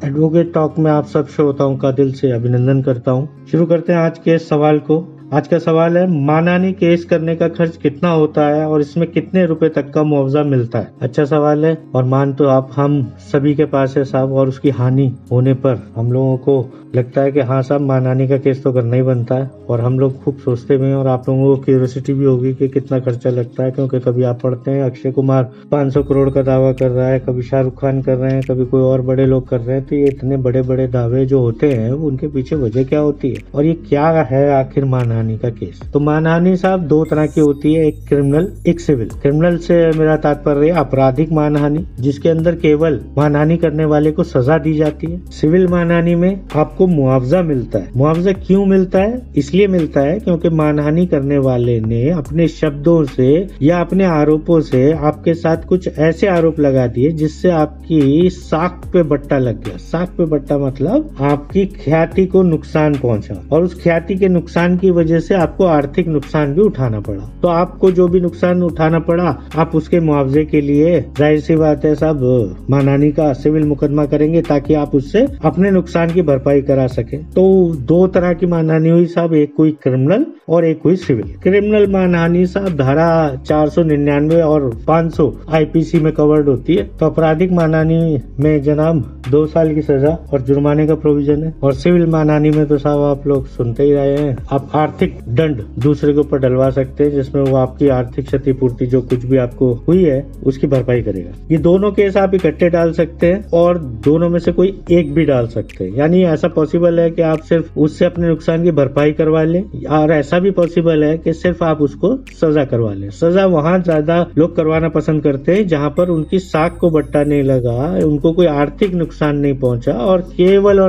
Advocate talk में आप सब श्रोताओं का दिल से अभिनंदन करता हूं। शुरू करते हैं आज के सवाल को। आज का सवाल है, मानहानि केस करने का खर्च कितना होता है और इसमें कितने रुपए तक का मुआवजा मिलता है। अच्छा सवाल है और मान तो आप हम सभी के पास है साहब, और उसकी हानि होने पर हम लोगों को लगता है कि हाँ साहब मानहानि का केस तो करना ही बनता है, और हम लोग खूब सोचते भी हैं और आप लोगों को क्यूरियोसिटी भी होगी कि कितना खर्चा लगता है, क्योंकि कभी आप पढ़ते हैं अक्षय कुमार 500 करोड़ का दावा कर रहा है, कभी शाहरुख खान कर रहे हैं, कभी कोई और बड़े लोग कर रहे हैं। तो ये इतने बड़े बड़े दावे जो होते हैं उनके पीछे वजह क्या होती है और ये क्या है आखिर मानहानि का केस। तो मानहानि साहब दो तरह की होती है, एक क्रिमिनल एक सिविल। क्रिमिनल से मेरा तात्पर्य आपराधिक मानहानि, जिसके अंदर केवल मानहानि करने वाले को सजा दी जाती है। सिविल मानहानि में आपको मुआवजा मिलता है। मुआवजा क्यों मिलता है? इसलिए मिलता है क्योंकि मानहानि करने वाले ने अपने शब्दों से या अपने आरोपों से आपके साथ कुछ ऐसे आरोप लगा दिए जिससे आपकी साख पे बट्टा लग गया। साख पे बट्टा मतलब आपकी ख्याति को नुकसान पहुंचा, और उस ख्याति के नुकसान की वजह से आपको आर्थिक नुकसान भी उठाना पड़ा। तो आपको जो भी नुकसान उठाना पड़ा, आप उसके मुआवजे के लिए जाहिर सी बात है साहब मानहानि का सिविल मुकदमा करेंगे ताकि आप उससे अपने नुकसान की भरपाई करा सके। तो दो तरह की मानहानि हुई साहब, एक हुई क्रिमिनल और एक हुई सिविल। क्रिमिनल मानहानि साहब धारा 499 और 500 आईपीसी में कवर्ड होती है। तो आपराधिक मानहानि में जनाब 2 साल की सजा और जुर्माने का प्रोविजन है, और सिविल मानहानि में तो साहब आप लोग सुनते ही रहे हैं, आप आर्थिक दंड दूसरे के ऊपर डलवा सकते हैं, जिसमें वो आपकी आर्थिक क्षतिपूर्ति जो कुछ भी आपको हुई है उसकी भरपाई करेगा। ये दोनों केस आप इकट्ठे डाल सकते हैं और दोनों में से कोई एक भी डाल सकते हैं। यानी ऐसा पॉसिबल है कि आप सिर्फ उससे अपने नुकसान की भरपाई करवा लें, और ऐसा भी पॉसिबल है कि सिर्फ आप उसको सजा करवा लें। सजा वहाँ ज्यादा लोग करवाना पसंद करते हैं जहाँ पर उनकी साख को बट्टा नहीं लगा, उनको कोई आर्थिक नुकसान नहीं पहुंचा, और केवल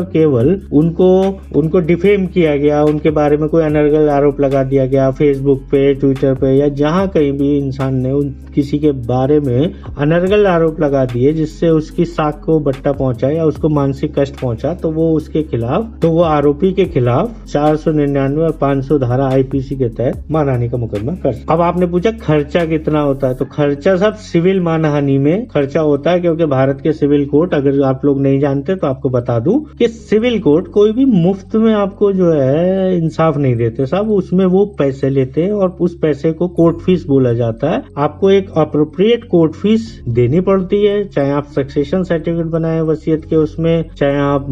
उनको डिफेम किया गया, उनके बारे में कोई अनर्गल आरोप लगा दिया गया फेसबुक पे, ट्विटर पे, या जहाँ कहीं भी इंसान ने किसी के बारे में अनर्गल आरोप लगा दिए जिससे उसकी साख को बट्टा पहुंचा या उसको मानसिक कष्ट पहुंचा, तो वो उसके खिलाफ, तो वो आरोपी के खिलाफ 499 और 500 धारा आईपीसी के तहत मानहानि का मुकदमा कर। अब आपने पूछा खर्चा कितना होता है, तो खर्चा सब सिविल मानहानि में खर्चा होता है, क्योंकि भारत के सिविल कोर्ट, अगर आप लोग नहीं जानते तो आपको बता दूं कि सिविल कोर्ट कोई भी मुफ्त में आपको जो है इंसाफ नहीं देते साहब, उसमें वो पैसे लेते हैं और उस पैसे को कोर्ट फीस बोला जाता है। आपको एक अप्रोप्रिएट कोर्ट फीस देनी पड़ती है, चाहे आप सक्सेशन सर्टिफिकेट बनाए वसीयत के उसमें, चाहे आप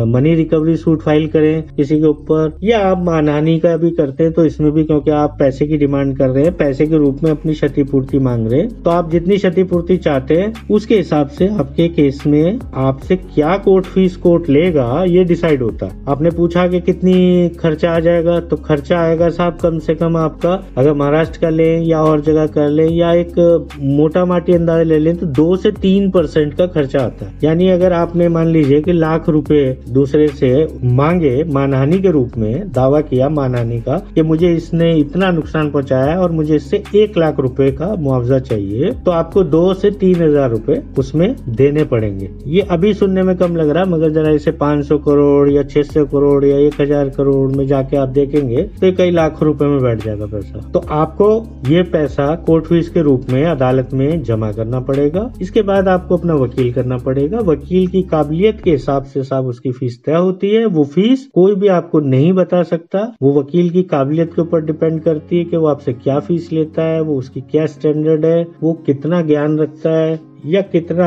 मनी रिकवरी सूट फाइल करें किसी के ऊपर, या आप मानहानि का भी करते हैं तो इसमें भी, क्योंकि आप पैसे की डिमांड कर रहे हैं, पैसे के रूप में अपनी क्षतिपूर्ति मांग रहे हैं, तो आप जितनी क्षतिपूर्ति चाहते हैं उसके हिसाब से आपके केस में आपसे क्या कोर्ट फीस कोर्ट लेगा ये डिसाइड होता है। आपने पूछा कि कितनी खर्चा आ जाएगा, तो खर्चा आएगा साहब कम से कम आपका, अगर महाराष्ट्र का लें या और जगह कर लें या एक मोटा माटी अंदाजा ले लें, तो 2 से 3% का खर्चा आता है। यानी अगर आपने मान लीजिए कि लाख रुपए दूसरे से मांगे मानहानि के रूप में, दावा किया मानहानि का कि मुझे इसने इतना नुकसान पहुंचाया और मुझे इससे 1 लाख रुपए का मुआवजा चाहिए, तो आपको 2 से 3,000 रुपए उसमें देने पड़ेंगे। ये अभी सुनने में कम लग रहा है, मगर जरा इसे 500 करोड़ या 600 करोड़ या 1000 करोड़ में जाके आप देखेंगे तो कई लाख रुपए में बैठ जाएगा पैसा। तो आपको ये पैसा कोर्ट फीस के रूप में अदालत में जमा करना पड़ेगा। इसके बाद आपको अपना वकील करना पड़ेगा। वकील की काबिलियत के हिसाब से साहब उसकी फीस तय होती है। वो फीस कोई भी आपको नहीं बता सकता, वो वकील की काबिलियत के ऊपर डिपेंड करती है कि वो आपसे क्या फीस लेता है, वो उसकी क्या स्टैंडर्ड है, वो कितना ज्ञान रखता है या कितना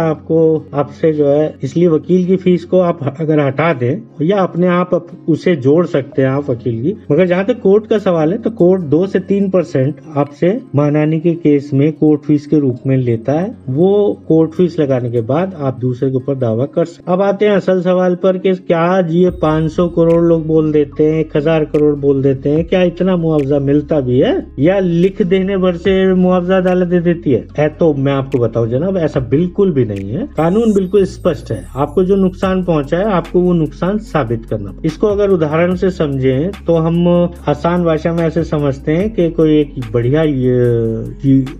आपसे जो है। इसलिए वकील की फीस को आप अगर हटा दें या अपने आप उसे जोड़ सकते हैं आप वकील की। मगर जहाँ तक कोर्ट का सवाल है, तो कोर्ट 2 से 3% आपसे मानहानि के केस में कोर्ट फीस के रूप में लेता है। वो कोर्ट फीस लगाने के बाद आप दूसरे के ऊपर दावा कर सकते। अब आते हैं असल सवाल पर कि क्या ये 500 करोड़ लोग बोल देते हैं, 1000 करोड़ बोल देते हैं, क्या इतना मुआवजा मिलता भी है या लिख देने भर से मुआवजा अदालत दे देती है? तो मैं आपको बताऊं जनाब, ऐसा बिल्कुल भी नहीं है। कानून बिल्कुल स्पष्ट है। आपको जो नुकसान पहुंचा है आपको वो नुकसान साबित करना। इसको अगर उदाहरण से समझें तो हम आसान भाषा में ऐसे समझते हैं कि कोई एक बढ़िया,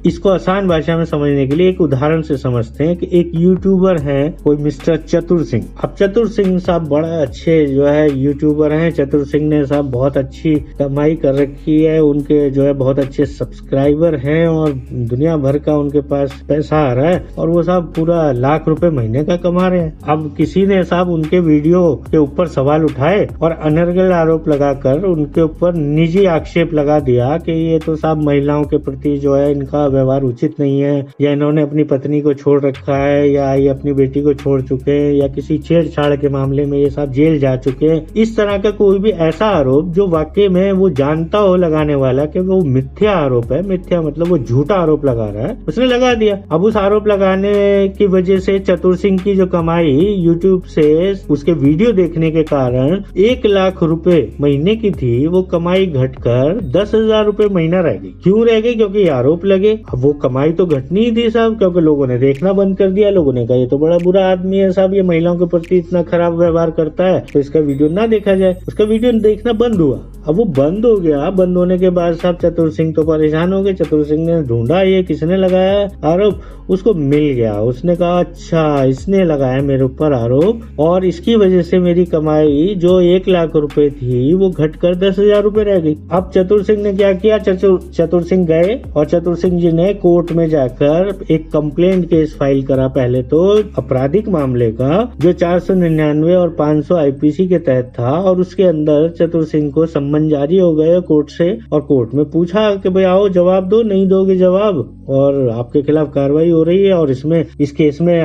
इसको आसान भाषा में समझने के लिए एक उदाहरण से समझते हैं कि एक यूट्यूबर है कोई मिस्टर चतुर सिंह। अब चतुर सिंह साहब बड़ा अच्छे जो है यूट्यूबर हैं। चतुर सिंह ने साहब बहुत अच्छी कमाई कर रखी है, उनके जो है बहुत अच्छे सब्सक्राइबर हैं और दुनिया भर का उनके पास पैसा आ रहा है और वो साहब पूरा लाख रुपए महीने का कमा रहे हैं। अब किसी ने साहब उनके वीडियो के ऊपर सवाल उठाए और अनर्गल आरोप लगाकर उनके ऊपर निजी आक्षेप लगा दिया कि ये तो साहब महिलाओं के प्रति जो है इनका व्यवहार उचित नहीं है, या इन्होंने अपनी पत्नी को छोड़ रखा है, या ये अपनी बेटी को छोड़ चुके हैं, या किसी छेड़छाड़ के मामले में ये साहब जेल जा चुके हैं। इस तरह का कोई भी ऐसा आरोप जो वाकई में वो जानता हो लगाने वाला कि वो मिथ्या आरोप है, मिथ्या मतलब वो झूठा आरोप लगा रहा है, उसने लगा दिया। अब उस आरोप लगाने की वजह से चतुर सिंह की जो कमाई यूट्यूब से उसके वीडियो देखने के कारण 1 लाख रुपए महीने की थी, वो कमाई घटकर 10,000 रुपए महीना रह गई। क्यों रह गई? क्योंकि आरोप लगे। अब वो कमाई तो घटनी ही थी साहब, क्योंकि लोगों ने देखना बंद कर दिया। लोगों ने कहा ये तो बड़ा बुरा आदमी है साहब, ये महिलाओं के प्रति इतना खराब व्यवहार करता है, तो इसका वीडियो ना देखा जाए। उसका वीडियो देखना बंद हुआ। अब वो बंद हो गया। बंद होने के बाद साहब चतुर सिंह तो परेशान हो गए। चतुर सिंह ने ढूंढा ये किसने लगाया आरोप, उसको मिल गया। उसने कहा अच्छा इसने लगाया मेरे ऊपर आरोप, और इसकी वजह से मेरी कमाई जो 1 लाख रुपए थी वो घटकर 10,000 रुपए रह गई। अब चतुर सिंह ने क्या किया, चतुर सिंह गए और चतुर सिंह जी ने कोर्ट में जाकर एक कंप्लेंट केस फाइल करा। पहले तो आपराधिक मामले का जो 499 और 500 आईपीसी के तहत था, और उसके अंदर चतुर सिंह को सम्मन जारी हो गए कोर्ट से, और कोर्ट में पूछा कि भाई आओ जवाब दो। नहीं दोगे जवाब और आपके खिलाफ कार्रवाई हो रही है, और इस केस में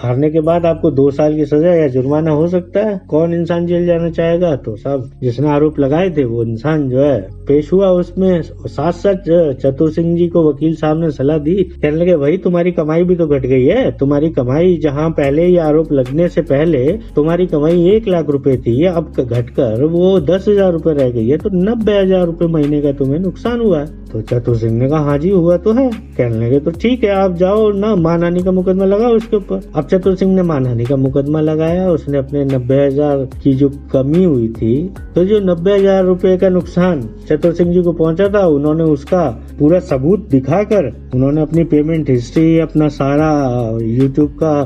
हारने के बाद आपको 2 साल की सजा या जुर्माना हो सकता है। कौन इंसान जेल जाना चाहेगा? तो साहब जिसने आरोप लगाए थे वो इंसान जो है पेश हुआ उसमें। साथ साथ चतुर सिंह जी को वकील साहब ने सलाह दी, कहने लगे भाई तुम्हारी कमाई भी तो घट गई है। तुम्हारी कमाई जहाँ पहले ये आरोप लगने से पहले तुम्हारी कमाई 1 लाख रुपए थी, अब घटकर वो 10,000 रुपए रह गई है, तो 90,000 रुपए महीने का तुम्हें नुकसान हुआ है। तो चतुर सिंह ने कहा हाँ जी हुआ तो है। कहने लगे तो ठीक है आप जाओ ना, मानहानि का मुकदमा लगाओ उसके ऊपर। अब चतुर सिंह ने मानहानि का मुकदमा लगाया। उसने अपने 90,000 की जो कमी हुई थी, तो जो 90,000 रुपए का नुकसान चतुर सिंह जी को पहुंचा था, उन्होंने उसका पूरा सबूत दिखाकर उन्होंने अपनी पेमेंट हिस्ट्री, अपना सारा यूट्यूब का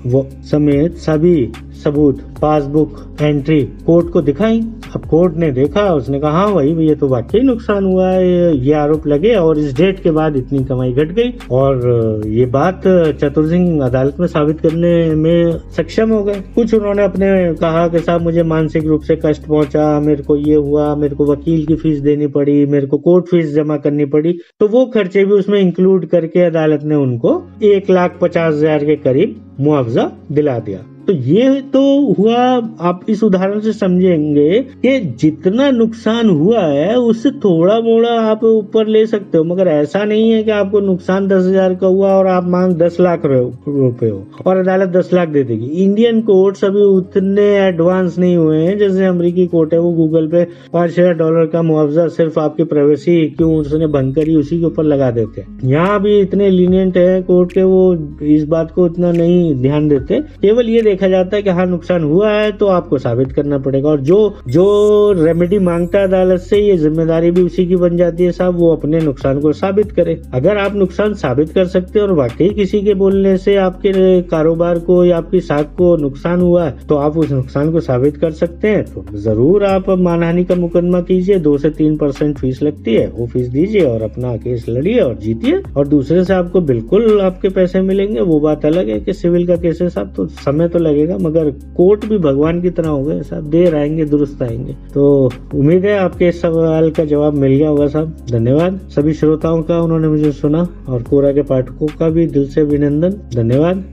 वो समेत सभी सबूत, पासबुक एंट्री कोर्ट को दिखाई। अब कोर्ट ने देखा, उसने कहा हाँ भाई ये तो वाकई नुकसान हुआ है, ये आरोप लगे और इस डेट के बाद इतनी कमाई घट गई। और ये बात चतुर सिंह अदालत में साबित करने में सक्षम हो गए। कुछ उन्होंने अपने कहा कि साहब मुझे मानसिक रूप से कष्ट पहुंचा, मेरे को ये हुआ, मेरे को वकील की फीस देनी पड़ी, मेरे को कोर्ट फीस जमा करनी पड़ी, तो वो खर्चे भी उसमें इंक्लूड करके अदालत ने उनको 1,50,000 के करीब मुआवजा दिला दिया। तो ये तो हुआ, आप इस उदाहरण से समझेंगे कि जितना नुकसान हुआ है उससे थोड़ा मोड़ा आप ऊपर ले सकते हो, मगर ऐसा नहीं है कि आपको नुकसान 10,000 का हुआ और आप मांग 10 लाख रुपए हो और अदालत 10 लाख दे देगी। इंडियन कोर्ट्स अभी उतने एडवांस नहीं हुए हैं। जैसे अमेरिकी कोर्ट है, वो गूगल पे $5,000 का मुआवजा सिर्फ आपकी प्राइवेसी क्यों उसने भंग करी उसी के ऊपर लगा देते हैं। यहाँ भी इतने लीनियंट है कोर्ट के, वो इस बात को उतना नहीं ध्यान देते। केवल ये देखा जाता है कि हाँ नुकसान हुआ है तो आपको साबित करना पड़ेगा, और जो रेमेडी मांगता है अदालत से, ये जिम्मेदारी भी उसी की बन जाती है साहब, वो अपने नुकसान को साबित करे। अगर आप नुकसान साबित कर सकते हैं और वाकई किसी के बोलने से आपके कारोबार को या आपकी साख को नुकसान हुआ है, तो आप उस नुकसान को साबित कर सकते हैं, तो जरूर आप मानहानि का मुकदमा कीजिए। 2 से 3% फीस लगती है, वो फीस दीजिए और अपना केस लड़िए और जीतिए, और दूसरे से आपको बिल्कुल आपके पैसे मिलेंगे। वो बात अलग है कि सिविल का केस है साहब, तो समय तो लगेगा, मगर कोर्ट भी भगवान की तरह हो गए साहब, देर आएंगे दुरुस्त आएंगे। तो उम्मीद है आपके इस सवाल का जवाब मिल गया होगा साहब। धन्यवाद सभी श्रोताओं का, उन्होंने मुझे सुना, और कोरा के पाठकों का भी दिल से अभिनंदन। धन्यवाद।